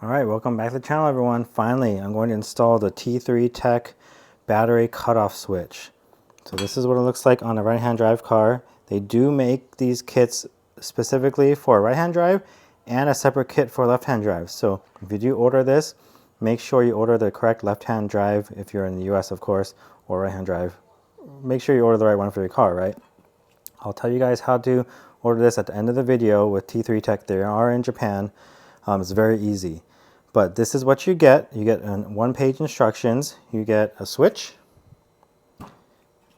Alright, welcome back to the channel everyone. Finally, I'm going to install the T3TEC battery cutoff switch. So this is what it looks like on a right-hand drive car. They do make these kits specifically for a right-hand drive and a separate kit for left-hand drive. So if you do order this, make sure you order the correct left-hand drive if you're in the US, of course, or right-hand drive. Make sure you order the right one for your car, right? I'll tell you guys how to order this at the end of the video with T3TEC. They are in Japan. It's very easy. But this is what you get. You get one-page instructions. You get a switch,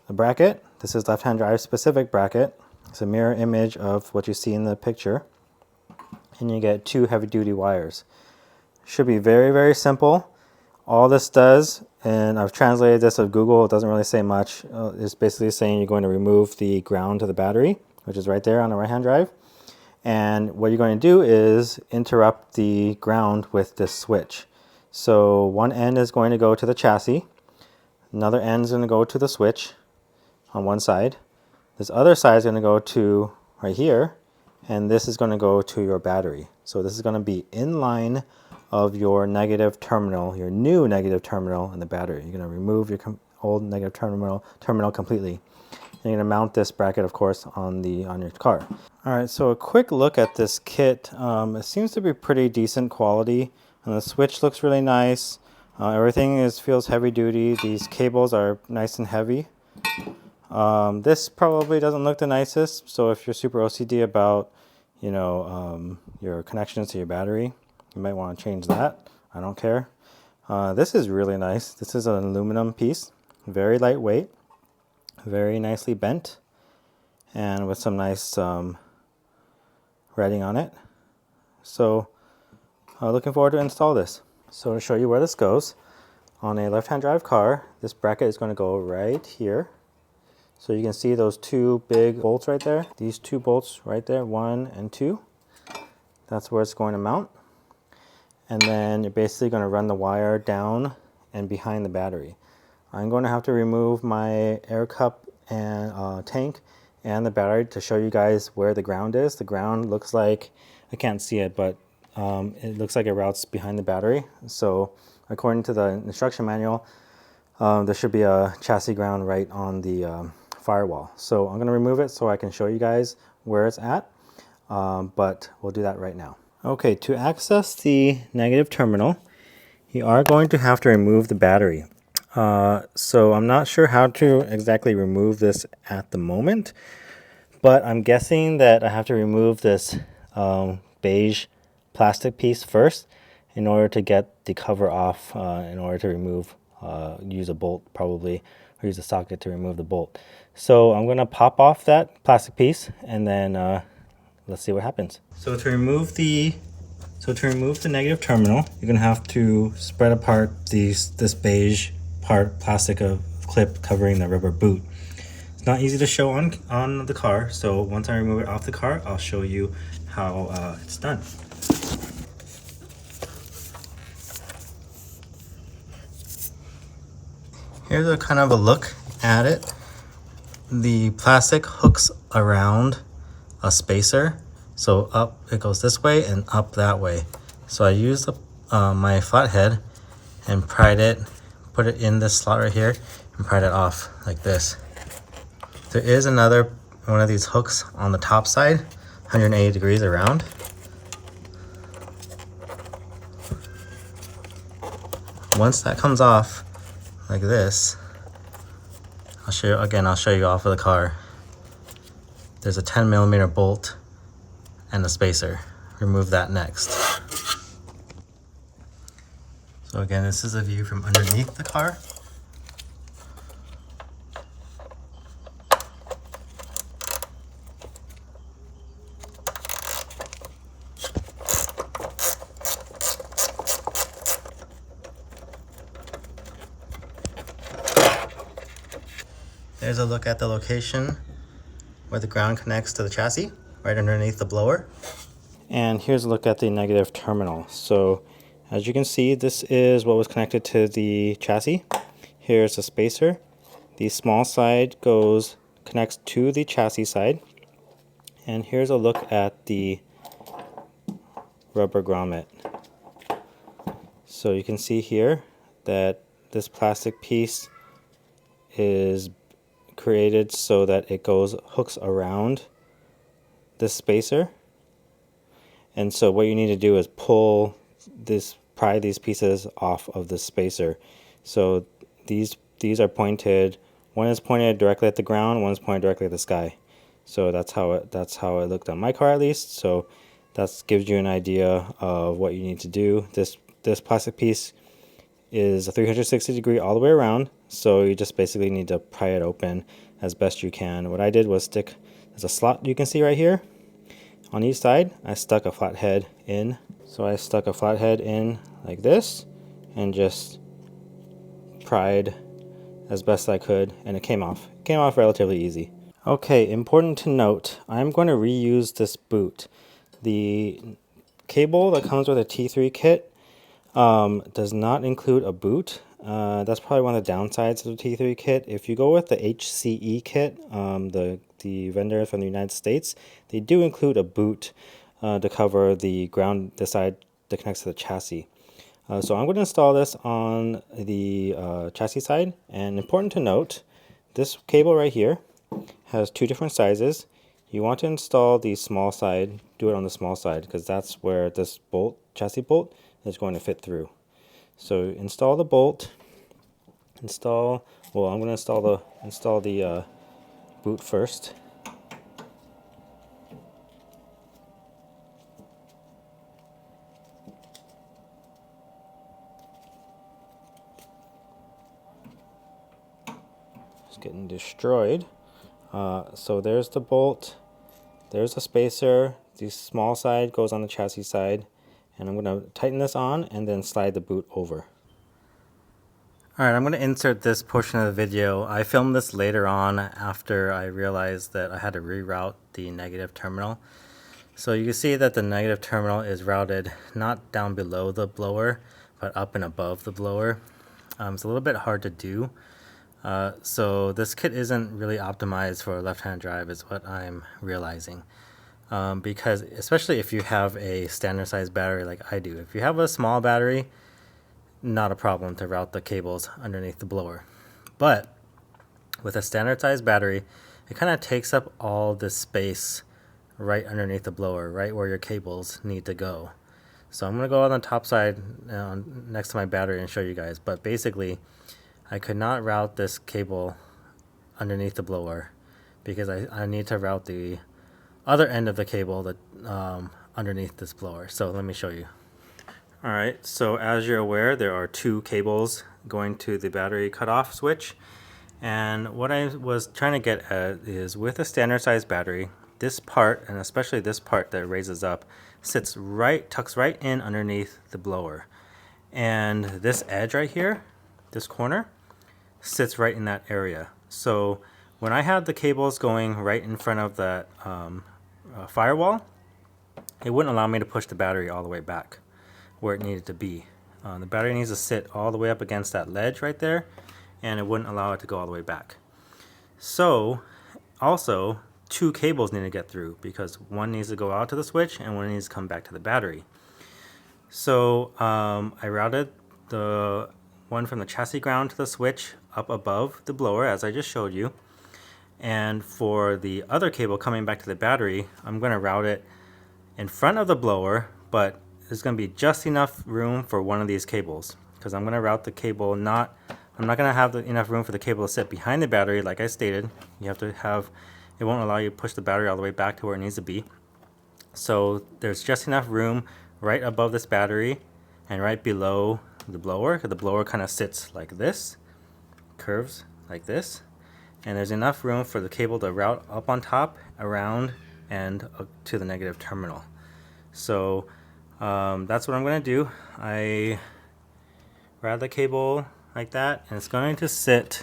a bracket. This is left-hand drive specific bracket. It's a mirror image of what you see in the picture. And you get two heavy-duty wires. Should be very, very simple. All this does, and I've translated this of Google, it doesn't really say much. It's basically saying you're going to remove the ground to the battery, which is right there on the right-hand drive. And what you're going to do is interrupt the ground with this switch. So one end is going to go to the chassis. Another end is going to go to the switch on one side. This other side is going to go to right here. And this is going to go to your battery. So this is going to be in line of your negative terminal, your new negative terminal in the battery. You're going to remove your old negative terminal completely. And you're going to mount this bracket, of course, on your car. All right, so a quick look at this kit. It seems to be pretty decent quality. And the switch looks really nice. Everything feels heavy duty. These cables are nice and heavy. This probably doesn't look the nicest. So if you're super OCD about, your connections to your battery, you might want to change that. I don't care. This is really nice. This is an aluminum piece, very lightweight. Very nicely bent and with some nice writing on it. So looking forward to install this. So to show you where this goes, on a left-hand drive car, this bracket is going to go right here. So you can see those two big bolts right there. These two bolts right there, 1 and 2. That's where it's going to mount. And then you're basically going to run the wire down and behind the battery. I'm going to have to remove my air cup and tank and the battery to show you guys where the ground is. The ground looks like, I can't see it, but it looks like it routes behind the battery. So according to the instruction manual, there should be a chassis ground right on the firewall. So I'm going to remove it so I can show you guys where it's at, but we'll do that right now. Okay, to access the negative terminal, you are going to have to remove the battery. So I'm not sure how to exactly remove this at the moment, but I'm guessing that I have to remove this beige plastic piece first in order to get the cover off, in order to remove, use a bolt probably, or use a socket to remove the bolt. So I'm going to pop off that plastic piece and then let's see what happens. So to remove the negative terminal, you're going to have to spread apart this beige plastic clip covering the rubber boot. It's not easy to show on the car, so once I remove it off the car, I'll show you how it's done. Here's a kind of a look at it. The plastic hooks around a spacer, so up it goes this way and up that way. So I used my flathead and pried it, put it in this slot right here and pried it off like this. There is another one of these hooks on the top side, 180 degrees around. Once that comes off like this, I'll show you off of the car. There's a 10mm bolt and a spacer. Remove that next. So again, this is a view from underneath the car. There's a look at the location where the ground connects to the chassis, right underneath the blower. And here's a look at the negative terminal. So as you can see, this is what was connected to the chassis. Here's a spacer. The small side connects to the chassis side. And here's a look at the rubber grommet. So you can see here that this plastic piece is created so that it hooks around this spacer. And so what you need to do is pry these pieces off of the spacer. So these are pointed. One is pointed directly at the ground. One is pointed directly at the sky. So that's how it looked on my car, at least. So that gives you an idea of what you need to do. This plastic piece is a 360 degree all the way around. So you just basically need to pry it open as best you can. What I did was there's a slot you can see right here. On each side, I stuck a flathead in. So I stuck a flathead in like this and just pried as best I could, and it came off. It came off relatively easy. Okay, important to note, I'm going to reuse this boot. The cable that comes with a T3 kit does not include a boot. That's probably one of the downsides of the T3 kit. If you go with the HCE kit, the vendor from the United States, they do include a boot to cover the side that connects to the chassis. So I'm going to install this on the chassis side. And important to note, this cable right here has two different sizes. You want to install the small side, do it on the small side, because that's where this chassis bolt is going to fit through. So install the bolt. I'm going to install the boot first. It's getting destroyed. So there's the bolt. There's the spacer. The small side goes on the chassis side. And I'm going to tighten this on and then slide the boot over. Alright, I'm going to insert this portion of the video. I filmed this later on after I realized that I had to reroute the negative terminal. So you can see that the negative terminal is routed not down below the blower, but up and above the blower. It's a little bit hard to do. So this kit isn't really optimized for left-hand drive is what I'm realizing. Because especially if you have a standard size battery like I do. If you have a small battery, not a problem to route the cables underneath the blower. But with a standard size battery, it kind of takes up all this space right underneath the blower, right where your cables need to go. So I'm going to go on the top side next to my battery and show you guys. But basically, I could not route this cable underneath the blower because I need to route the other end of the cable that underneath this blower. So let me show you. Alright, so as you're aware, there are two cables going to the battery cutoff switch. And what I was trying to get at is with a standard size battery, this part, and especially this part that raises up, tucks right in underneath the blower. And this edge right here, this corner, sits right in that area. So when I had the cables going right in front of that firewall, it wouldn't allow me to push the battery all the way back where it needed to be. The battery needs to sit all the way up against that ledge right there, and it wouldn't allow it to go all the way back. So also two cables need to get through because one needs to go out to the switch and one needs to come back to the battery. So I routed the one from the chassis ground to the switch up above the blower as I just showed you. And for the other cable coming back to the battery, I'm going to route it in front of the blower, but there's going to be just enough room for one of these cables because I'm going to route the cable I'm not going to have enough room for the cable to sit behind the battery. Like I stated, you have to have, it won't allow you to push the battery all the way back to where it needs to be. So there's just enough room right above this battery and right below the blower, because the blower kind of sits like this, curves like this, and there's enough room for the cable to route up on top, around, and to the negative terminal. So that's what I'm going to do. I route the cable like that, and it's going to sit,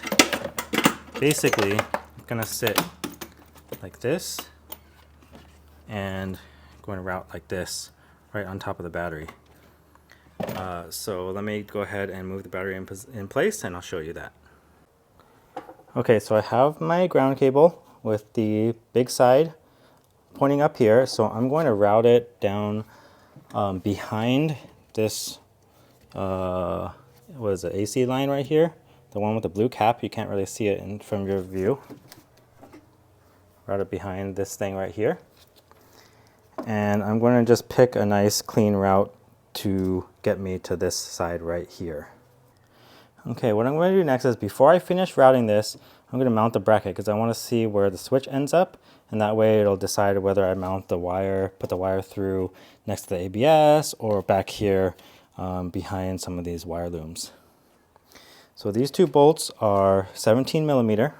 basically, it's going to sit like this, and going to route like this, right on top of the battery. So let me go ahead and move the battery in place, and I'll show you that. Okay, so I have my ground cable with the big side pointing up here, so I'm going to route it down behind this what is it, AC line right here. The one with the blue cap, you can't really see it from your view. Routed behind this thing right here. And I'm going to just pick a nice clean route to get me to this side right here. Okay, what I'm going to do next is before I finish routing this, I'm going to mount the bracket because I want to see where the switch ends up, and that way it'll decide whether I mount the wire, put the wire through next to the ABS or back here behind some of these wire looms. So these two bolts are 17 millimeter.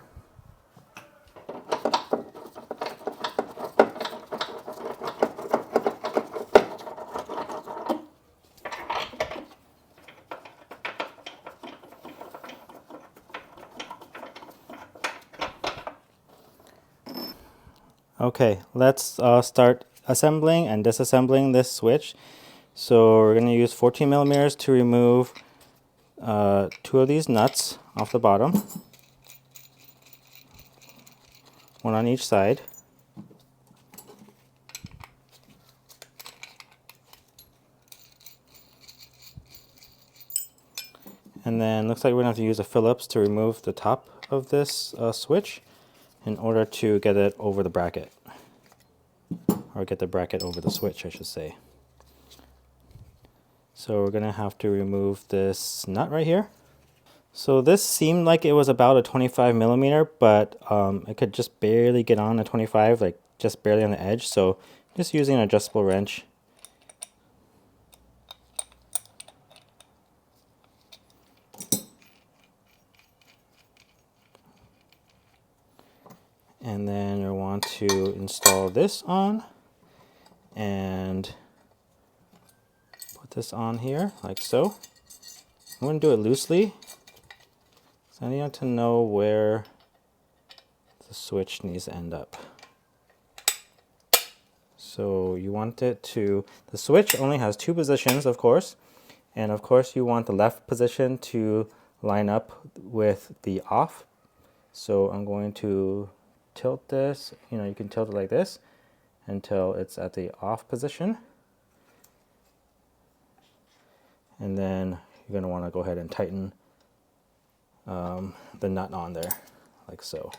Okay, let's start assembling and disassembling this switch. So we're going to use 14 millimeters to remove two of these nuts off the bottom, one on each side. And then looks like we're going to have to use a Phillips to remove the top of this switch in order to get it over the bracket, or get the bracket over the switch, I should say. So we're going to have to remove this nut right here. So this seemed like it was about a 25 millimeter, but it could just barely get on a 25, like just barely on the edge. So just using an adjustable wrench. And then you want to install this on and put this on here like so. I'm going to do it loosely, so I need to know where the switch needs to end up. So you want it to, the switch only has two positions, of course, and of course you want the left position to line up with the off. So I'm going to tilt this, you can tilt it like this until it's at the off position. And then you're going to want to go ahead and tighten the nut on there, like so.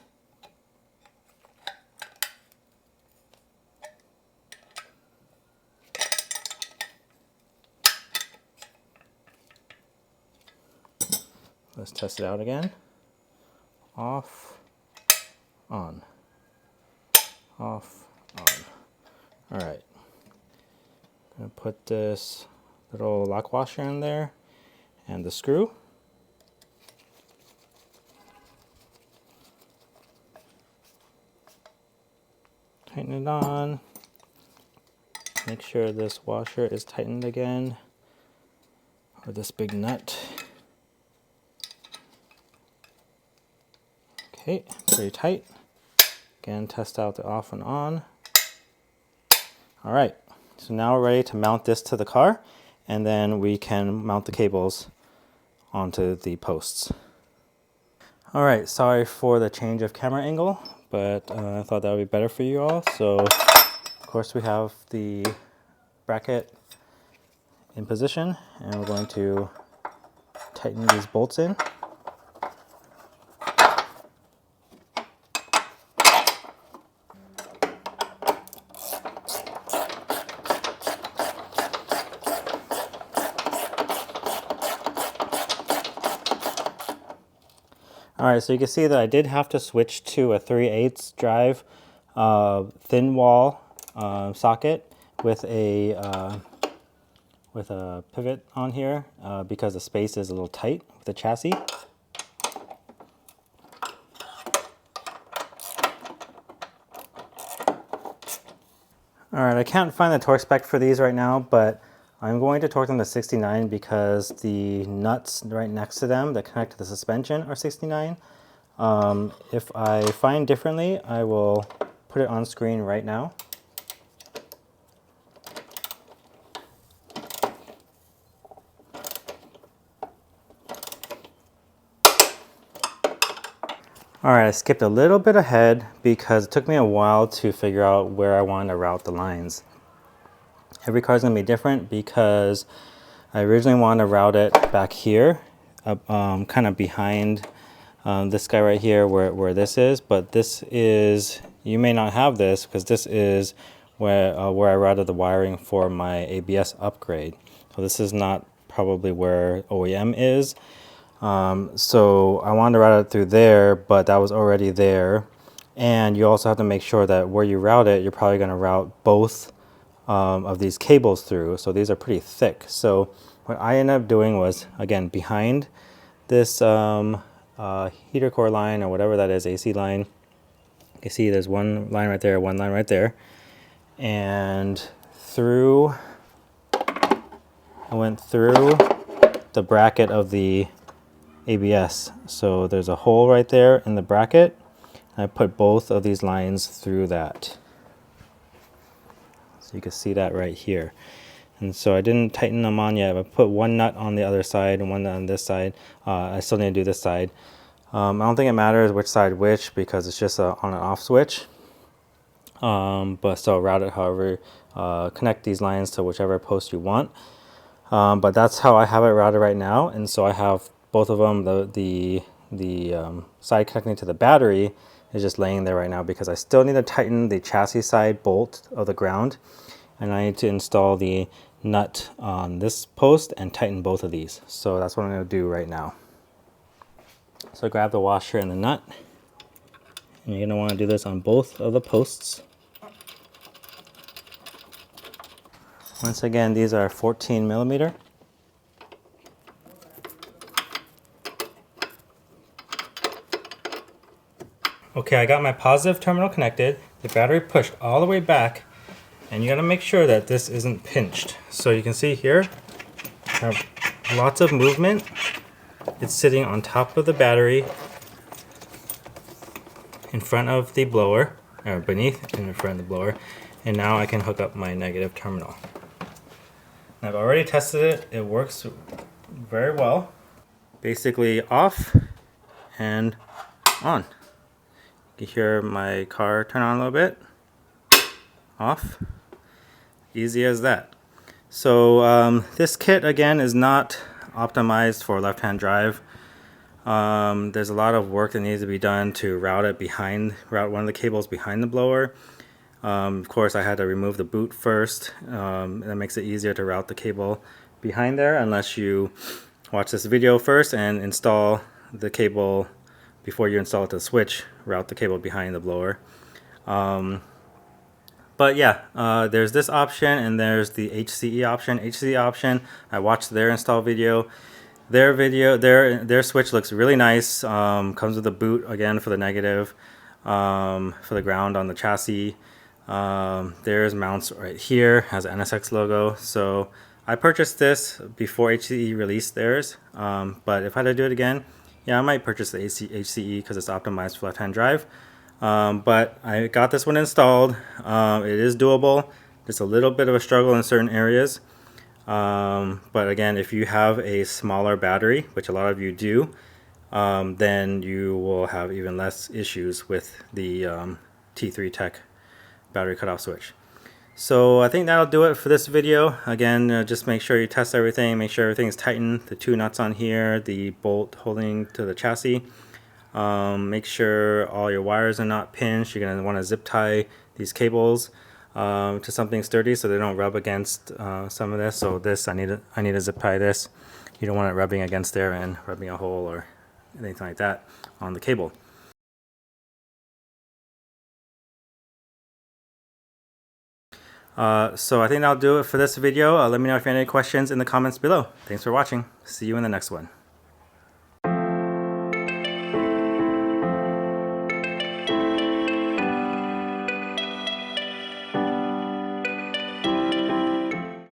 Let's test it out again. Off, on, off, on. All right. I'm going to put this little lock washer in there and the screw. Tighten it on. Make sure this washer is tightened again, or this big nut. Okay, pretty tight. Again, test out the off and on. All right, so now we're ready to mount this to the car, and then we can mount the cables onto the posts. All right, sorry for the change of camera angle, but I thought that would be better for you all. So, of course, we have the bracket in position, and we're going to tighten these bolts in. All right, so you can see that I did have to switch to a 3/8 drive thin wall socket with a pivot on here because the space is a little tight with the chassis. All right, I can't find the torque spec for these right now, but I'm going to torque them to 69 because the nuts right next to them that connect to the suspension are 69. If I find differently, I will put it on screen right now. All right, I skipped a little bit ahead because it took me a while to figure out where I wanted to route the lines. Every car is going to be different because I originally wanted to route it back here, kind of behind this guy right here where this is, but this is, you may not have this because this is where I routed the wiring for my ABS upgrade. So this is not probably where OEM is. So I wanted to route it through there, but that was already there. And you also have to make sure that where you route it, you're probably going to route both of these cables through. So these are pretty thick. So what I ended up doing was, again, behind this heater core line or whatever that is, AC line, you can see there's one line right there, one line right there. And through, I went through the bracket of the ABS. So there's a hole right there in the bracket. I put both of these lines through that. So you can see that right here. And so I didn't tighten them on yet. I put one nut on the other side and one nut on this side. I still need to do this side. I don't think it matters which side which because it's just a on and off switch. But so route it however, connect these lines to whichever post you want. But that's how I have it routed right now. And so I have both of them. The side connecting to the battery is just laying there right now because I still need to tighten the chassis side bolt of the ground. And I need to install the nut on this post and tighten both of these. So that's what I'm going to do right now. So grab the washer and the nut. And you're going to want to do this on both of the posts. Once again, these are 14 millimeter. Okay, I got my positive terminal connected. The battery pushed all the way back. And you gotta make sure that this isn't pinched. So you can see here, I have lots of movement. It's sitting on top of the battery in front of the blower, or beneath and in front of the blower. And now I can hook up my negative terminal. I've already tested it. It works very well. Basically off and on. You can hear my car turn on a little bit. Off. Easy as that. So this kit again is not optimized for left-hand drive. There's a lot of work that needs to be done to route one of the cables behind the blower. Of course I had to remove the boot first. That makes it easier to route the cable behind there unless you watch this video first and install the cable before you install it to the switch, route the cable behind the blower. But yeah, there's this option and there's the HCE option. HCE option, I watched their install video. Their switch looks really nice. Comes with a boot again for the negative, for the ground on the chassis. There's mounts right here, has an NSX logo. So I purchased this before HCE released theirs. But if I had to do it again, yeah, I might purchase the HCE because it's optimized for left-hand drive. But I got this one installed. It is doable. It's a little bit of a struggle in certain areas. But again, if you have a smaller battery, which a lot of you do, then you will have even less issues with the T3TEC battery cutoff switch. So I think that'll do it for this video. Again, just make sure you test everything, make sure everything's tightened, the two nuts on here, the bolt holding to the chassis. Make sure all your wires are not pinched. You're going to want to zip tie these cables to something sturdy so they don't rub against some of this. So this, I need to zip tie this. You don't want it rubbing against there and rubbing a hole or anything like that on the cable. So I think that'll do it for this video. Let me know if you have any questions in the comments below. Thanks for watching. See you in the next one.